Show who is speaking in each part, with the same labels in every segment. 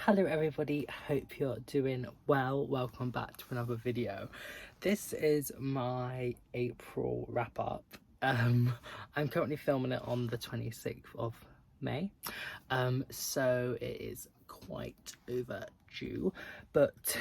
Speaker 1: Hello everybody, hope you're doing well. Welcome back to another video. This is my April wrap up. I'm currently filming it on the 26th of May, so it is quite overdue, but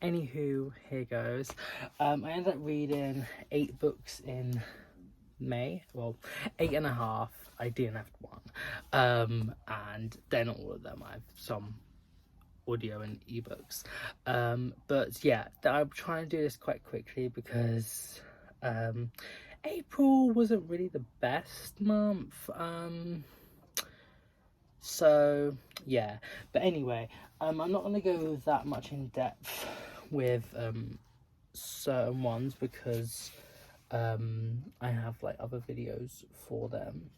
Speaker 1: anywho, here goes. I ended up reading 8 books in May, well 8.5. I DNF'd one, and they're not all of them. I have some audio and ebooks, but yeah, I'm trying to do this quite quickly because April wasn't really the best month, so yeah. But anyway, I'm not going to go that much in depth with certain ones because I have like other videos for them.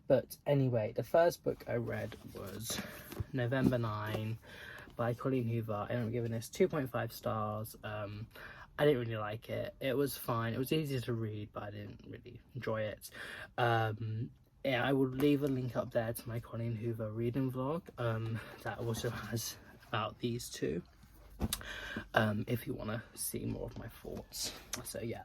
Speaker 1: But anyway, the first book I read was November 9 by Colleen Hoover. I ended up giving this 2.5 stars. I didn't really like it. It was fine. It was easy to read, but I didn't really enjoy it. Yeah, I will leave a link up there to my Colleen Hoover reading vlog that also has about these two, if you want to see more of my thoughts. So yeah,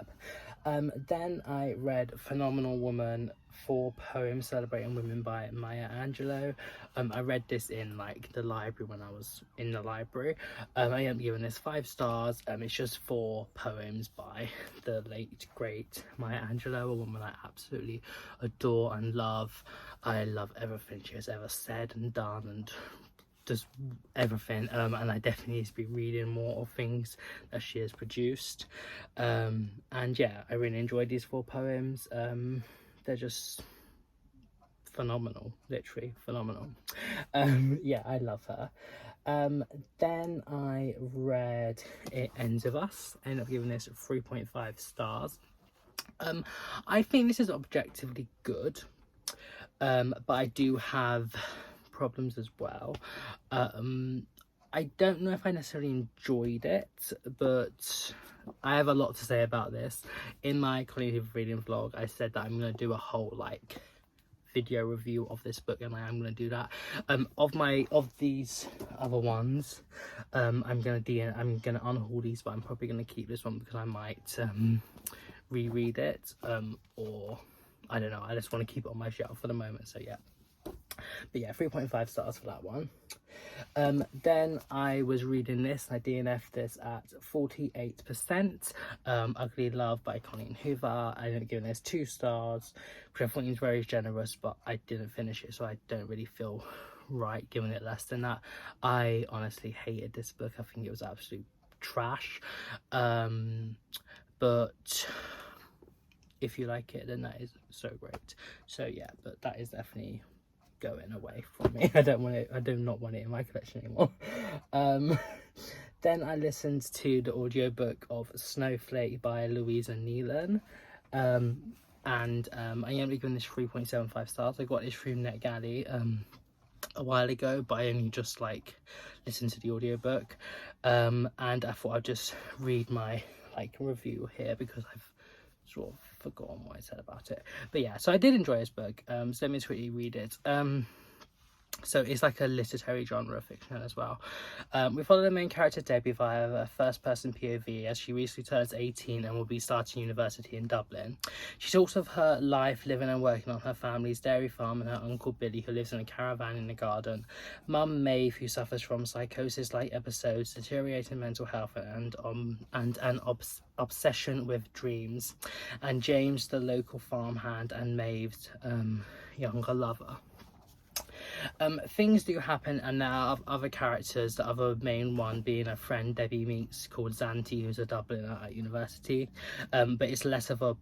Speaker 1: then I read Phenomenal Woman, 4 poems celebrating women by Maya Angelou. I read this in like the library when I was in the library. I am giving this 5 stars. It's just 4 poems by the late great Maya Angelou, a woman I absolutely adore and love. I love everything she has ever said and done and just everything, and I definitely need to be reading more of things that she has produced, and yeah, I really enjoyed these 4 poems. They're just phenomenal, literally phenomenal. Yeah, I love her. Then I read It Ends With Us. I ended up giving this 3.5 stars. I think this is objectively good, but I do have problems as well. I don't know if I necessarily enjoyed it, but I have a lot to say about this. In my Colleen Hoover reading vlog, I said that I'm going to do a whole like video review of this book, and I am going to do that. Of these other ones, I'm going to unhaul these, but I'm probably going to keep this one because I might reread it, or I don't know, I just want to keep it on my shelf for the moment. So yeah, but yeah, 3.5 stars for that one. Then I was reading this, and I DNF'd this at 48%. Ugly Love by Colleen Hoover. I ended up giving this 2 stars, which I thought was very generous, but I didn't finish it, so I don't really feel right giving it less than that. I honestly hated this book. I think it was absolute trash, but if you like it, then that is so great. So yeah, but that is definitely going away from me. I do not want it in my collection anymore. Then I listened to the audiobook of Snowflake by Louisa Nealon, and I am giving this 3.75 stars. I got this from NetGalley a while ago, but I only just like listened to the audiobook, and I thought I'd just read my like review here because I've sort of forgotten what I said about it. But yeah, so I did enjoy this book, so let me just quickly read it. So it's like a literary genre fiction as well. We follow the main character Debbie via a first-person POV as she recently turns 18 and will be starting university in Dublin. She talks of her life living and working on her family's dairy farm and her uncle Billy, who lives in a caravan in the garden, Mum Maeve, who suffers from psychosis-like episodes, deteriorating mental health, and an obsession with dreams, and James, the local farmhand and Maeve's younger lover. Things do happen, and there are other characters, the other main one being a friend Debbie meets called Zanti, who's a Dubliner at university, but it's less of a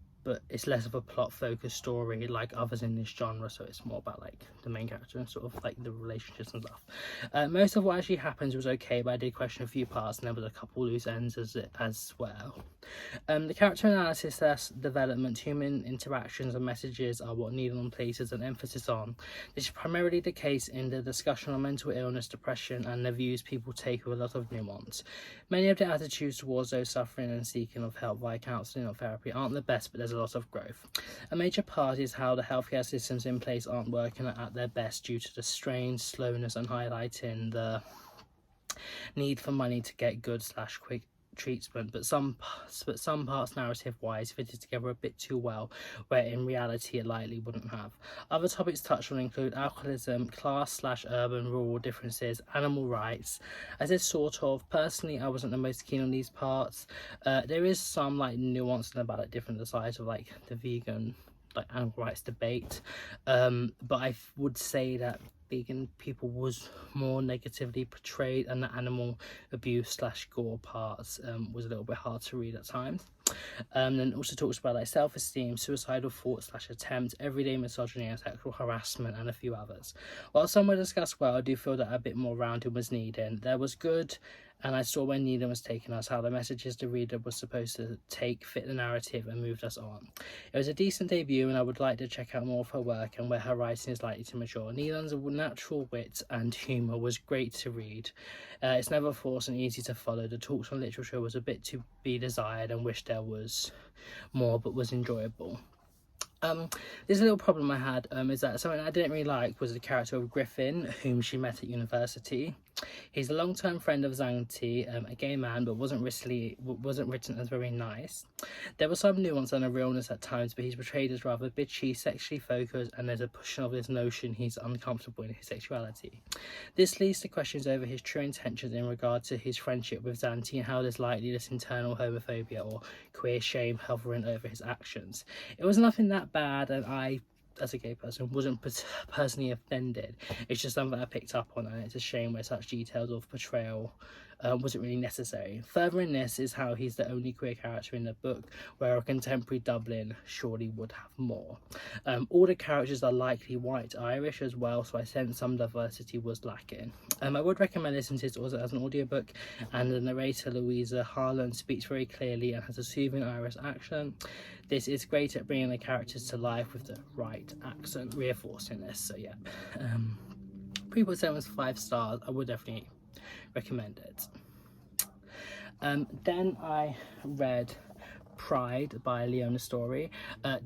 Speaker 1: plot focused story like others in this genre, so it's more about like the main character and sort of like the relationships and stuff. Most of what actually happens was okay, but I did question a few parts and there was a couple loose ends as well. The character analysis, development, human interactions and messages are what Nealon places an emphasis on. This is primarily the case in the discussion on mental illness, depression, and the views people take with a lot of nuance. Many of the attitudes towards those suffering and seeking of help via counselling or therapy aren't the best, but there's a lot of growth. A major part is how the healthcare systems in place aren't working at their best due to the strain, slowness, and highlighting the need for money to get good slash quick treatment, but some parts narrative wise fitted together a bit too well, where in reality it likely wouldn't have. Other topics touched on include alcoholism, class slash urban rural differences, animal rights. As it's sort of, personally I wasn't the most keen on these parts. There is some like nuance about like different sides of like the vegan like animal rights debate, but I would say that vegan people was more negatively portrayed, and the animal abuse slash gore parts was a little bit hard to read at times. Then it also talks about like self-esteem, suicidal thoughts slash attempts, everyday misogyny and sexual harassment, and a few others. While some were discussed well, I do feel that a bit more rounding was needed. There was good, and I saw when needed was taken as how the messages the reader was supposed to take fit the narrative and moved us on. It was a decent debut, and I would like to check out more of her work and where her writing is likely to mature. Neelan's natural wit and humour was great to read. It's never forced and easy to follow. The talks on literature was a bit to be desired and wished there was more, but was enjoyable. This little problem I had is that something I didn't really like was the character of Griffin, whom she met at university. He's a long-term friend of Zhangti, a gay man, but wasn't written as very nice. There was some nuance and a realness at times, but he's portrayed as rather bitchy, sexually focused, and there's a pushing of this notion he's uncomfortable in his sexuality. This leads to questions over his true intentions in regard to his friendship with Zhangti and how there's likely this internal homophobia or queer shame hovering over his actions. It was nothing that bad, and I, as a gay person, wasn't personally offended. It's just something I picked up on, and it's a shame where such details of portrayal wasn't really necessary. Further in this is how he's the only queer character in the book, where a contemporary Dublin surely would have more. All the characters are likely white Irish as well, so I sense some diversity was lacking. I would recommend listening to it also as an audiobook, and the narrator Louisa Harlan speaks very clearly and has a soothing Irish accent. This is great at bringing the characters to life with the right accent, reinforcing this. So yeah, Pre-Book 7 was 5 stars. I would definitely recommend it. Then I read Pride by Leona Story.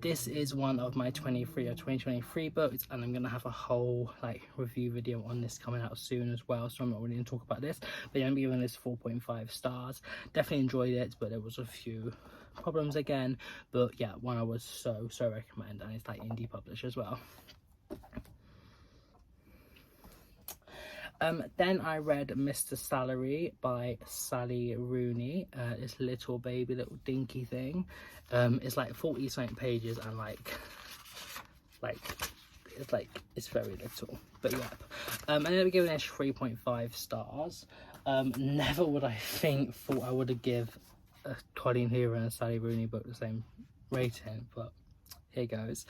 Speaker 1: This is one of my 2023 books, and I'm gonna have a whole like review video on this coming out soon as well, so I'm not really gonna talk about this, but I'm giving this 4.5 stars. Definitely enjoyed it, but there was a few problems again, but yeah, one I would so recommend, and it's like indie published as well. Then I read Mr. Salary by Sally Rooney. This little baby, little dinky thing. It's like 40 something pages, and it's very little, but yeah. I ended up giving this 3.5 stars. Never would I thought I would have give a Colleen Hoover and a Sally Rooney book the same rating, but here goes.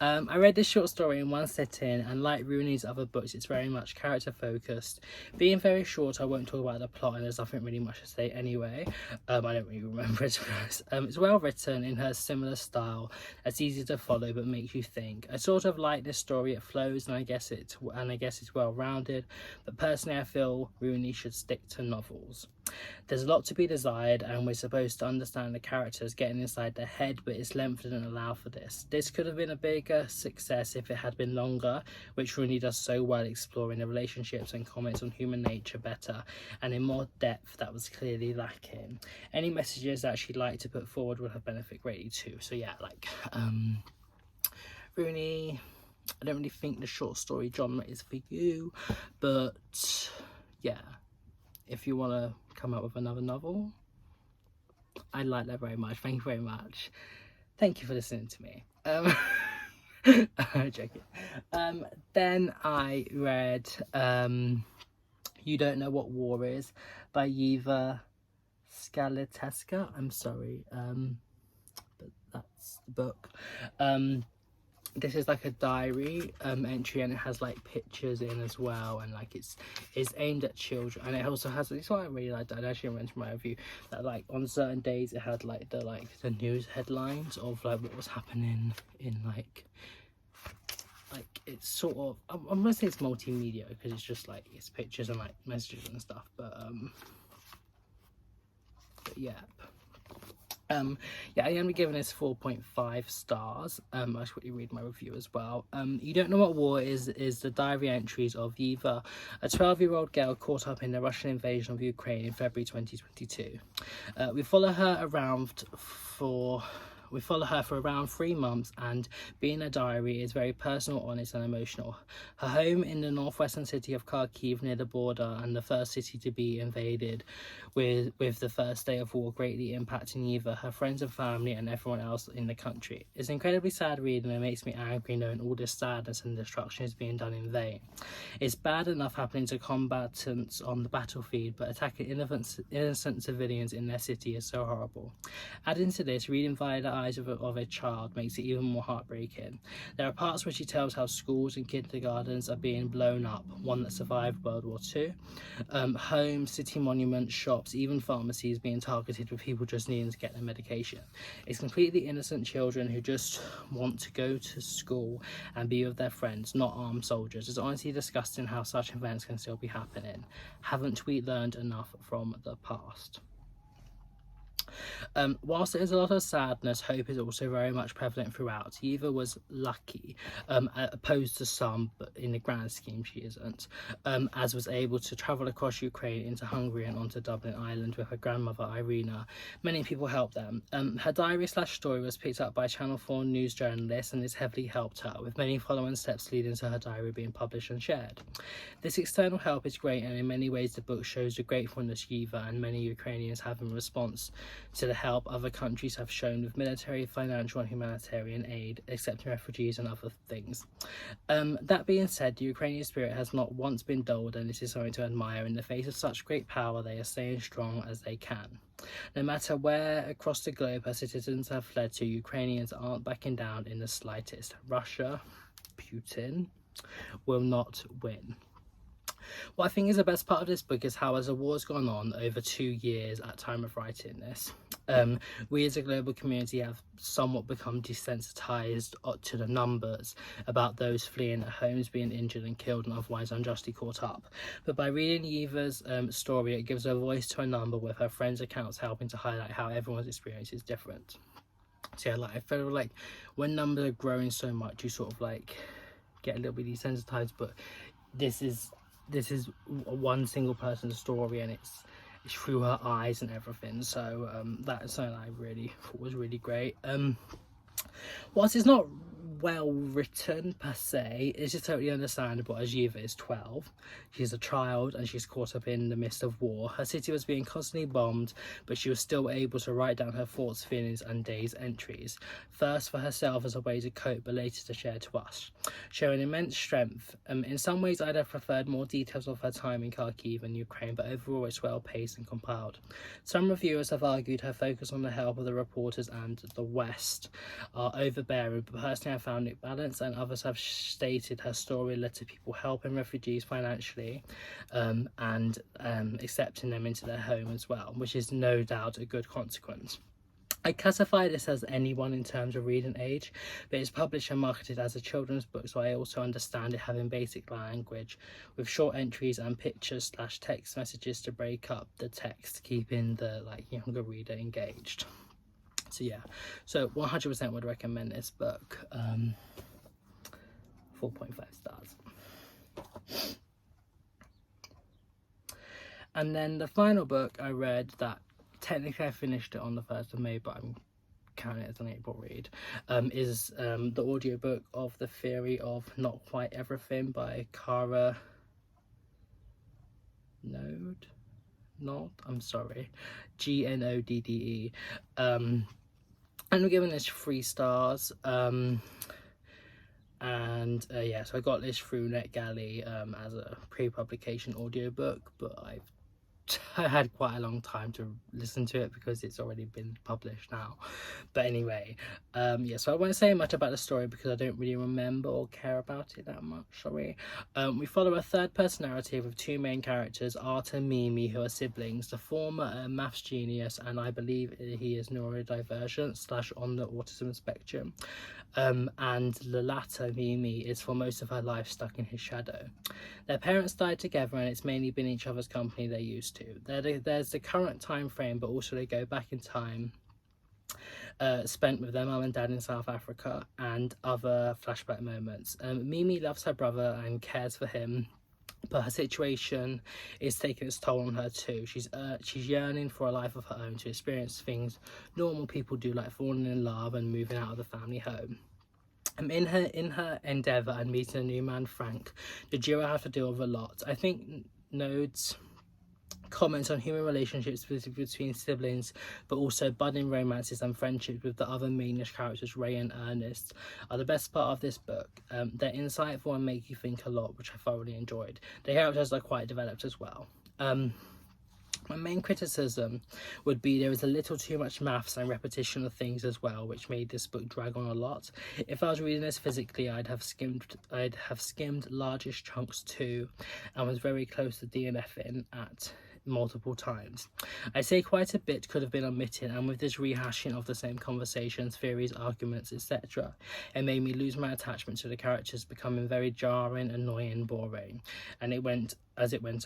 Speaker 1: I read this short story in one sitting, and like Rooney's other books, it's very much character focused. Being very short, I won't talk about the plot, and there's nothing really much to say anyway. I don't really remember it, to be honest. It's well written in her similar style. It's easy to follow but makes you think. I sort of like this story. It flows, and I guess it's well rounded. But personally, I feel Rooney should stick to novels. There's a lot to be desired, and we're supposed to understand the characters getting inside their head, but its length didn't allow for this. This could have been a bigger success if it had been longer, which Rooney does so well, exploring the relationships and comments on human nature better, and in more depth that was clearly lacking. Any messages that she'd like to put forward would have benefited greatly too. So yeah, like Rooney, I don't really think the short story genre is for you, but yeah, if you want to come up with another novel, I like that very much. Thank you very much. Thank you for listening to me. I'm joking. Then I read You Don't Know What War Is by Eva Skalitevska. I'm sorry, but that's the book. This is like a diary entry, and it has like pictures in as well, and like it's aimed at children, and it also has, this one I really liked. I actually mentioned my review that like on certain days it had like the news headlines of like what was happening in like it's sort of, I'm gonna say it's multimedia because it's just like it's pictures and like messages and stuff, but yeah. Yeah, I am giving this 4.5 stars. I should quickly read my review as well. You Don't Know What War is the diary entries of Eva, a 12-year-old girl caught up in the Russian invasion of Ukraine in February 2022. We follow her for around 3 months, and being a diary is very personal, honest and emotional. Her home in the northwestern city of Kharkiv near the border, and the first city to be invaded with the first day of war greatly impacting Eva, her friends and family and everyone else in the country. It's incredibly sad reading and it makes me angry knowing all this sadness and destruction is being done in vain. It's bad enough happening to combatants on the battlefield, but attacking innocent civilians in their city is so horrible. Adding to this, reading via the eyes of a child makes it even more heartbreaking. There are parts where she tells how schools and kindergartens are being blown up, one that survived World War II. Homes, city monuments, shops, even pharmacies being targeted with people just needing to get their medication. It's completely innocent children who just want to go to school and be with their friends, not armed soldiers. It's honestly disgusting how such events can still be happening. Haven't we learned enough from the past? Whilst there is a lot of sadness, hope is also very much prevalent throughout. Eva was lucky, opposed to some, but in the grand scheme she isn't, as was able to travel across Ukraine into Hungary and onto Dublin Island with her grandmother Irina. Many people helped them. Her diary/story was picked up by Channel 4 news journalists and has heavily helped her, with many following steps leading to her diary being published and shared. This external help is great, and in many ways the book shows the gratefulness Eva and many Ukrainians have in response to the help other countries have shown with military, financial and humanitarian aid, accepting refugees and other things. That being said, the Ukrainian spirit has not once been dulled, and this is something to admire. In the face of such great power, they are staying strong as they can. No matter where across the globe her citizens have fled to, Ukrainians aren't backing down in the slightest. Russia, Putin, will not win. What I think is the best part of this book is how, as the war's gone on over 2 years at time of writing this, we as a global community have somewhat become desensitized to the numbers about those fleeing their homes, being injured and killed and otherwise unjustly caught up. But by reading Eva's story, it gives a voice to a number, with her friends' accounts helping to highlight how everyone's experience is different. So yeah, I feel like when numbers are growing so much, you sort of get a little bit desensitized, but this is one single person's story, and it's through her eyes and everything. So that is something I really thought was really great. Whilst it's not well written per se, it's just totally understandable, as Eva is 12. She's a child and she's caught up in the midst of war. Her city was being constantly bombed, but she was still able to write down her thoughts, feelings and day's entries, first for herself as a way to cope, but later to share to us, showing immense strength. In some ways I'd have preferred more details of her time in Kharkiv and Ukraine, but overall it's well paced and compiled. Some reviewers have argued her focus on the help of the reporters and the West are overbearing, but personally I found it balanced, and others have stated her story led to people helping refugees financially and accepting them into their home as well, which is no doubt a good consequence. I classify this as anyone in terms of reading age, but it's published and marketed as a children's book, so I also understand it having basic language with short entries and pictures/text messages to break up the text, keeping the younger reader engaged. So yeah, so 100% would recommend this book. 4.5 stars. And then the final book I read, that technically I finished it on the 1st of May, but I'm counting it as an April read, is the audiobook of The Theory of Not Quite Everything by Cara Gnodde. And I'm giving this 3 stars. Yeah, so I got this through NetGalley as a pre-publication audiobook, but I had quite a long time to listen to it because it's already been published now. But anyway, yeah, so I won't say much about the story because I don't really remember or care about it that much, sorry. We follow a third-person narrative of 2 main characters, Art and Mimi, who are siblings. The former a maths genius, and I believe he is neurodivergent / on the autism spectrum. And the latter, Mimi, is for most of her life stuck in his shadow. Their parents died together, and it's mainly been each other's company they're used to. There's the current time frame, but also they go back in time spent with their mum and dad in South Africa, and other flashback moments. Mimi loves her brother and cares for him, but her situation is taking its toll on her too. She's yearning for a life of her own, to experience things normal people do, like falling in love and moving out of the family home. In her endeavour and meeting a new man, Frank, the duo have to deal with a lot. I think Node's comments on human relationships between siblings, but also budding romances and friendships with the other mainish characters, Ray and Ernest, are the best part of this book. They're insightful and make you think a lot, which I thoroughly enjoyed. The characters are quite developed as well. My main criticism would be there is a little too much maths and repetition of things as well, which made this book drag on a lot. If I was reading this physically, I'd have skimmed largest chunks too, and was very close to DNFing at multiple times. I say quite a bit could have been omitted, and with this rehashing of the same conversations, theories, arguments, etc., it made me lose my attachment to the characters, becoming very jarring, annoying, and boring, and it went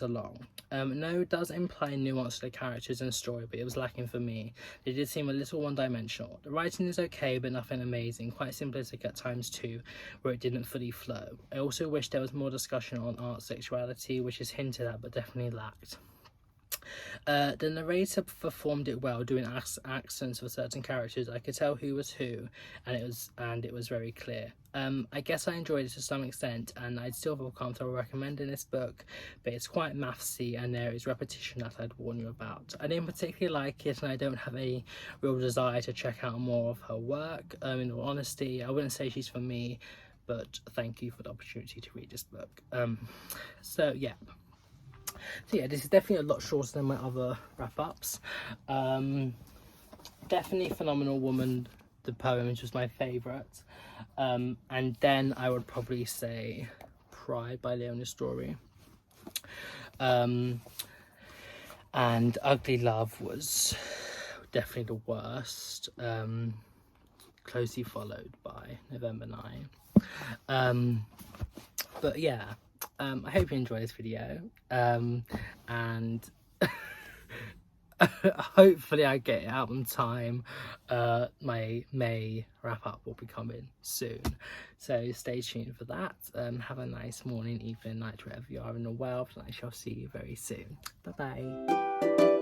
Speaker 1: along. No, it does imply nuance to the characters and story, but it was lacking for me. They did seem a little one-dimensional. The writing is okay, but nothing amazing, quite simplistic at times too, where it didn't fully flow. I also wish there was more discussion on art sexuality, which is hinted at but definitely lacked. The narrator performed it well, doing accents for certain characters. I could tell who was who, and it was very clear. I guess I enjoyed it to some extent, and I'd still feel comfortable recommending this book, but it's quite mathsy and there is repetition that I'd warn you about. I didn't particularly like it, and I don't have a real desire to check out more of her work. In all honesty, I wouldn't say she's for me, but thank you for the opportunity to read this book. So yeah, this is definitely a lot shorter than my other wrap-ups. Definitely Phenomenal Woman, the poem, which was my favourite. And then I would probably say Pride by Leonie Story. And Ugly Love was definitely the worst. Closely followed by November 9. But yeah, I hope you enjoyed this video, and hopefully I get it out on time. My May wrap up will be coming soon, so stay tuned for that. Have a nice morning, evening, night, wherever you are in the world, and I shall see you very soon. Bye bye.